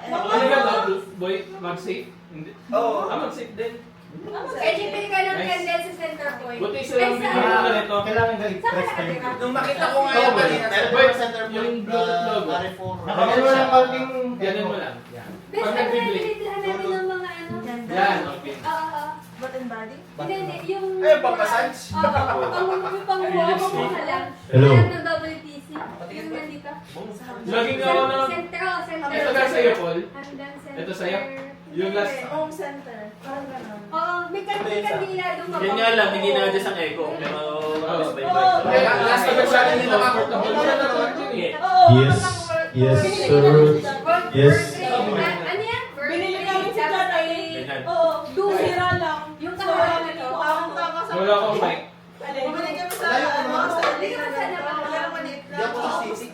Ano ka ba, boy? Mag-safe? Hindi. Oo. Mag-safe din. Kaya pili ka ng candle sa center point. Buti isa lang bigyan ko na nito. Kailangan galit. Nung makita ko nga Oo, yung boy. kanina, Boy, center yung Bluetooth logo. Nakagano mo ng kalbing... Ganun mo lang. Yan. Best, Pag ano nag-bibli. natin ng mga ano? Yan, okay. Oo. Bath and body? Hindi, yung... Eh, pang-massage? Oo, pang-walk mo ka lang. Hello. Lahat ng WTC. Yung nandito. Laging ako na... Center. Ito ka sa'yo, Paul. Hanggang center. Ito sa'yo. Yung last... Home center. Parang gano'n. Oo, may kandila doon ka. Yan nga lang, hindi na-adjust ang echo. Pero, tapos by by. Last time sa akin, hindi Portable nakakapagod. na naman yun eh. Yes. Yes, sir. Yes. Ano yan? Binili namin si tatay. Ganyan. Oo, sira lang. Yung kahalan nito. Wala akong mic. Bumili kami sa Layo ko naman. Hindi ka sa naman. Hindi ako sa city.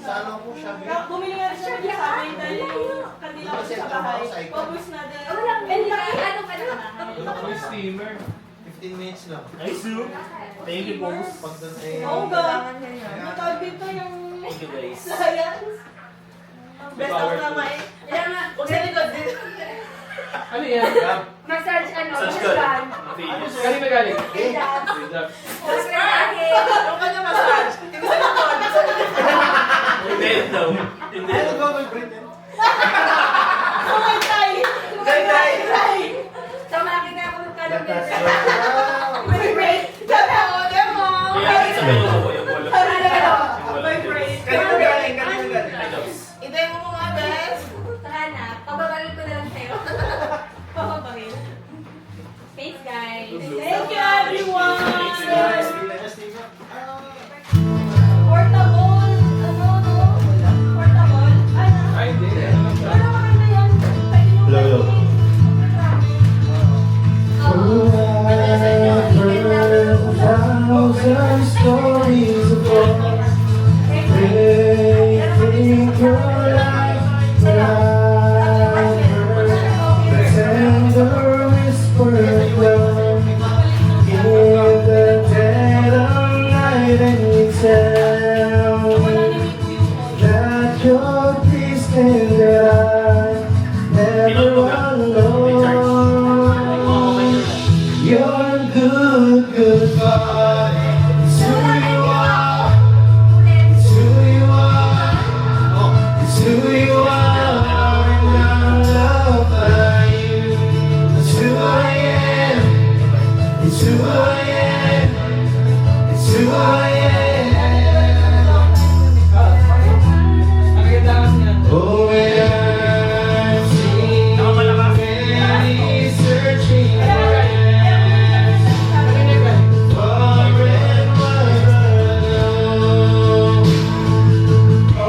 Sa ano po siya? Bumili nga rin siya sa amin dahil kanila ko sa bahay. Pabus na din. Walang, ano ka na? May steamer. 15 minutes lang. Nice, Lou. Thank you, boss. Pag doon ay... Oo ba? Matawag dito yung Thank you, guys. science. Best of naman eh. Kaya nga, huwag sa likod din. Ano yan? Massage, ano? Such Massage good. gun. Matigas. Galing na galing. Massage. Yung kanya massage. Hindi sa likod. Hindi daw. Hindi Ano daw. ba may break yan? Sumaytay! Sumaytay! So, makakita ako ng kalong That's dito. May break! Sabi ako, demo! Kaya sa mga ko yung wala. May break! Kanino galing? Kanino galing? Ay, Jobs. Intay mo mga best. Saka na, pababalin ko na lang sa'yo. Papabaril. Thanks, guys. Thank you, everyone! Guys, bila niya, Steve. Portable! Ano, no? Portable? Ano? Ay, hindi. Ano maganda yan? Pwede nyo Hello. Thousand stories of love, breaking your life, but I heard the tender whisper of love in the dead of night, and you tell me that you're distant, that I never alone. You're a good, good God. It's who you are. It's who you are. It's who you are. And I'm loved by you. It's who I am. It's who I am. It's who I am. Oh, and I've seen many searching far and wide alone. Oh,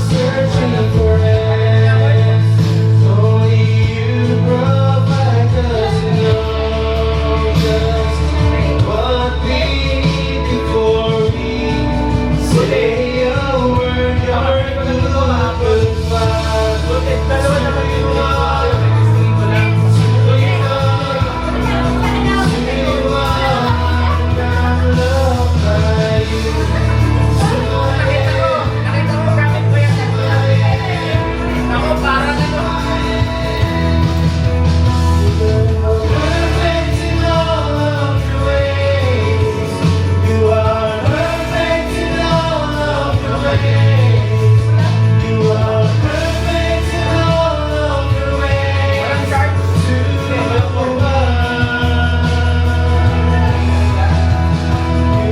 searching for answers. Only you provide, 'cause you know just what we need before we say a word. You're good, goodbye. Perfect in all of your ways. You are perfect in all of your ways. You are perfect in all of your ways. To you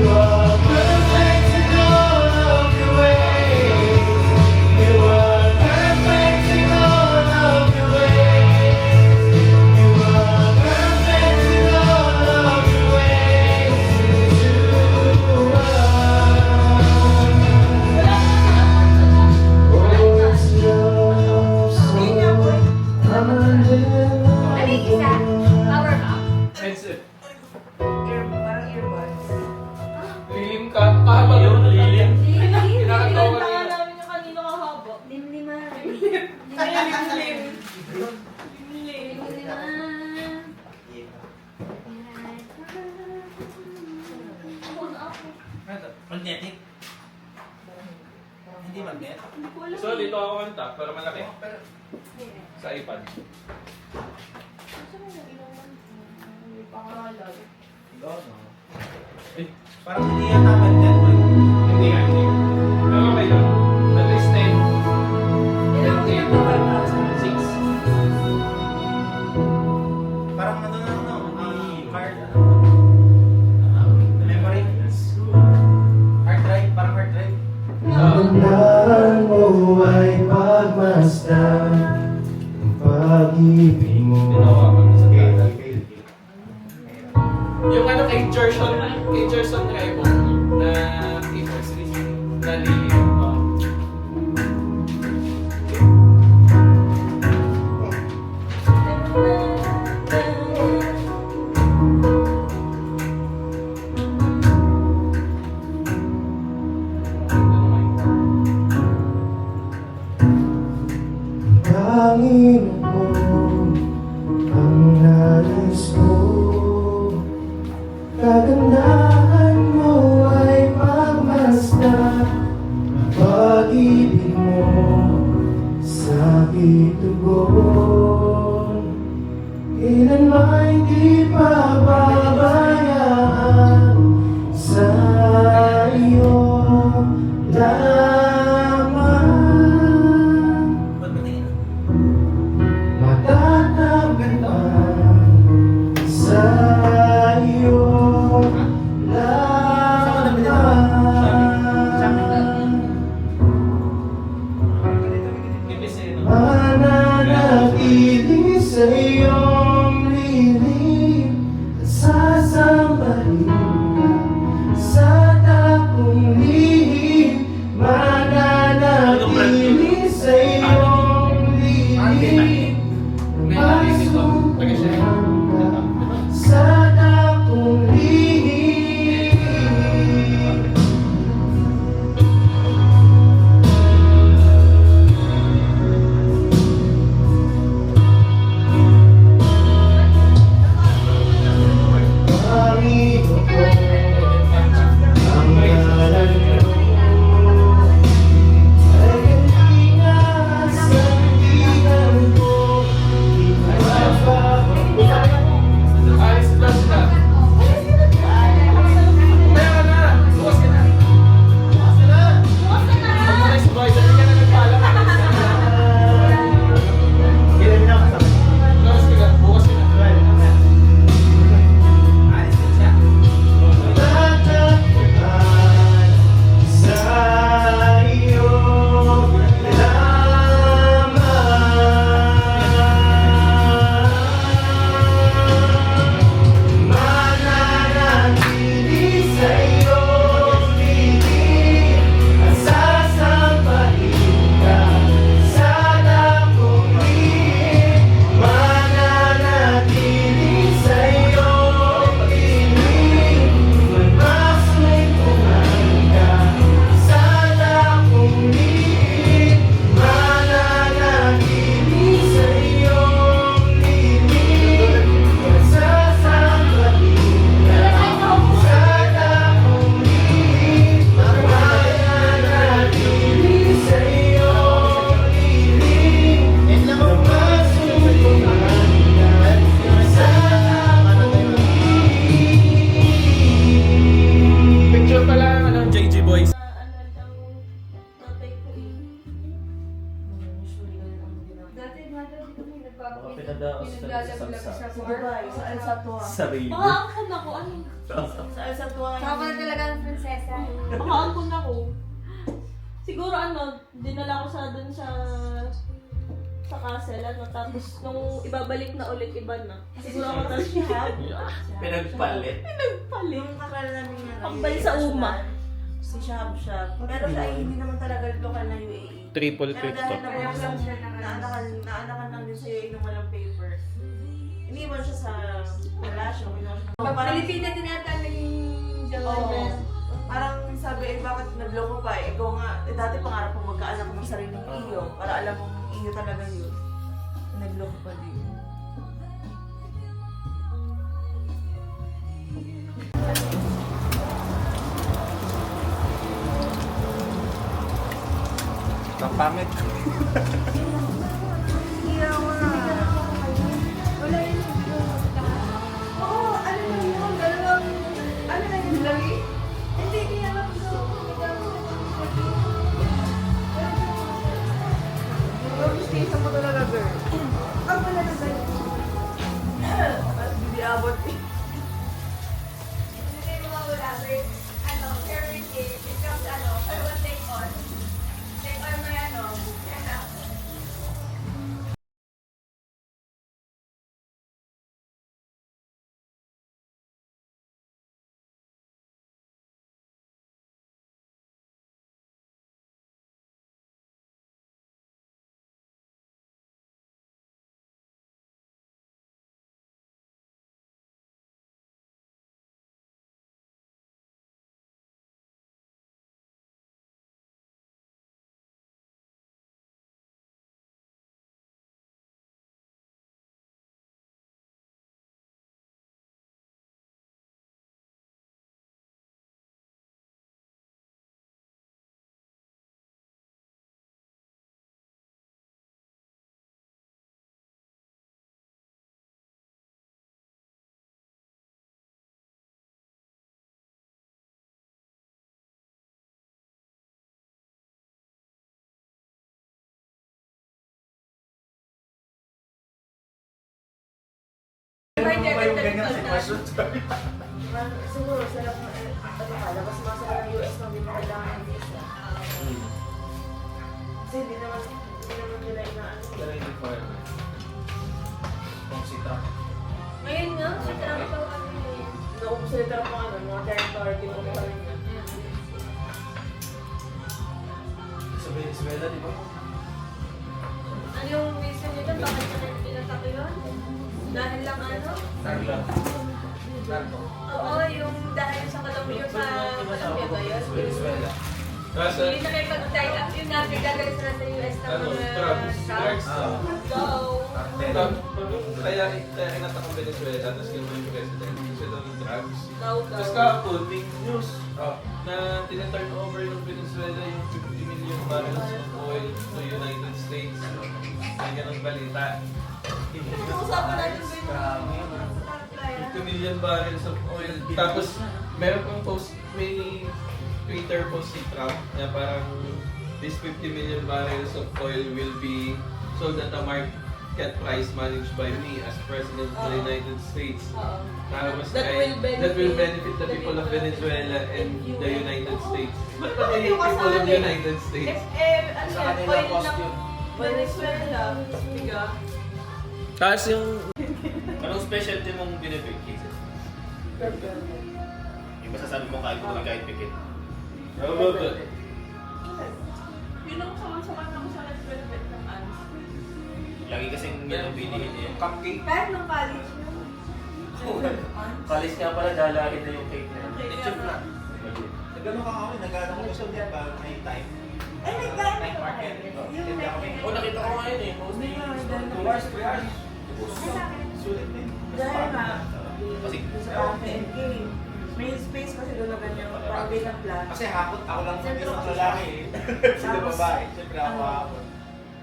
are perfect in all of your ways. You are perfect in all of your ways. You are perfect in all of your ways. Oh, it's love so unending. Ano yung isa? Power bank. Headset. Parang earbuds. Lilim ka. Kahaba yun. Lilim. Kinakatawa Pinagtanga niya. namin yung kanino kahaba. Limlima. Lim-lim. Limlima. So, dito ako kanta, pero malaki. Sa iPad. Eh, parang hindi yan naman yan, boy. Hindi nga, hindi. Pero okay lang. At least 10. 10, 6. Parang ano na, no? Hard, memory. Hard drive, parang hard drive. Tandaan mo ay pagmasdan ang pag-ibig mo. Yung ano kay Gerson Raibo na T-Force na Lilium. Panginoon, ang nais ko, kagandahan mo ay pagmasdan ang pag-ibig mo sa tugon. Kailan may di pababayaan sa iyo lamang. Matatagpuan sa iyo mananatili sa iyong lilim at sasambahin ka sa dakong lihim. Mananatili sa iyong lilim sa dakong lihim. Ang ngalan mo ay kalinga sa tinan ko. Ayos na sila. Umaya ka na! Bukas ka na! Bukas ka na! Huwag mo na si Boy, dali ka na nagpaalam. Kailan na ako sa Bukas ka na, bukas ka na. Alis na siya. Matatagpuan sa iyo lamang. Mananatili sa iyong lilim at sasambahin ka sa dakong lihim. Mananatili sa iyong lilim, magmasulpuhan ka sa dakong lihim. Mananatili sa iyong lilim at sasambahin ka sa dakong lihim. Mananatili sa iyong lilim, magmasulpuhan ka sa dakong lihim. Picture pala ng JG Boys. Dati nga daw dito may Baka pinadaos ka sa salsa. Saan sa tuwa? Sarili. Makaampun ako. Ano? Saan sa tuwa? Saka pala talaga ng prinsesa. Makaampun ako. Siguro dinala ko sa dun sa castle, tapos nung ibabalik na ulit, iba na. Siguro ako tapos Pinagpalit. Yung kakala namin nga. Pambal sa uma. Si Shab Shab. Pero siya ay hindi naman talaga lokal na UAE. Triple Pero dahil naanakan lang din sa UAE nung walang paper. Iniwan siya sa palasyo. Pilipina din yata naging Oo. Parang sabi, bakit nagloko pa eh? Ikaw nga, dati pangarap mo magkaanak ng sariling iyo para alam mong iyo talaga yun. Nagloko pa din. Ang pangit. Wala yun. Oo, ano lang yun? Dalawang, ano lang yun? Lagi? Hindi, kaya lang ito. Gusto mo talaga, girl. Ang wala na sa'yo. At hindi abot eh. Hindi mo mawala, girl. Ano, every day, becomes ano, for one take on. Take on mo yan, no? Siguro, sarap na, labas mga sa US na hindi mo kailangan ng visa. Kasi hindi naman nila inaano. Pero hindi pa rin. Kung si Trump. Ngayon nga, si Trump daw ano yun. Naubos sila Trump mga ano, mga territory, kinuha pa rin niya. Sa Venezuela, di ba? Ano yung reason nito? Bakit ka pinatake yun? Dahil lang ano? Oo, yung dahil sa Colombia sa Colombia ba yun? Venezuela. Kasi, Hindi na kayo pag-tie up yung nagagalit sila sa US ng ano, mga drugs. drugs. Go! Kaya inatak ang Venezuela, tapos kinuha yung president. Kasi daw yung drugs. Go, go. Tapos kahapon, may news na tina-turn over ng Venezuela yung 50 million barrels of oil to United States. May ganang balita. Usapan natin ba yung 50 million barrels of oil. Tapos, meron pang post, may Twitter post si Trump na parang this 50 million barrels of oil will be sold at a market price managed by me as President of the United States. Tapos, that will benefit the people of Venezuela and the United States. But the people of the United States? ano yan? Oil ng Venezuela. Tiga. Tapos yung... Anong specialty mong binibig, Kisa? Yung masasabi mo kahit pikit. How about that? Yun ang sama-sama ng sa nag-benefit ng ano. Lagi kasing yan ang bilihin niya. Cupcake. Kahit nung college mo. Kalis nga pala, dalahin na yung cake na. Lechon na. Nagano ka kami, nagano ko sa din ba may time? Ay, may time. Night market. Oh, nakita ko ngayon eh. Hindi nga, dahil 2 hours, 3 hours. Sulit din. dahil nga, Kasi, sa PNK, may space kasi doon na ganyan, parang bilang plan. Kasi hakot ako lang sa Sentro isang kasi lalaki siya. eh. Sila Tapos, babae. Siyempre ako ano, hakot.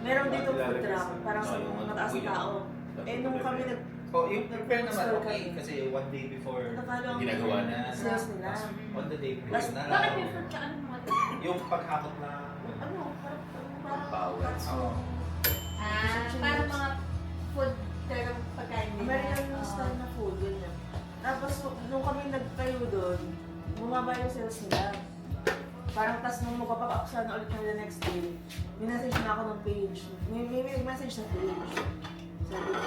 Meron dito food truck, parang sa mataas na tao. Eh, nung kami Oh, yung prepare naman, okay. Kasi one day before Nakala ko ginagawa na. sales nila. on the day Plus, before na. Bakit may fruit ka? Ano mo? Yung paghakot na Ano, parang bawal. Oo. Parang mga food talagang pagkain nila. American style na food, ganyan. Tapos, nung kami nagtayo doon, bumaba yung sales nila. Parang tas nung magpapaksa na ulit kami the next day, minessage na ako ng page. May message sa page. Sabi ko,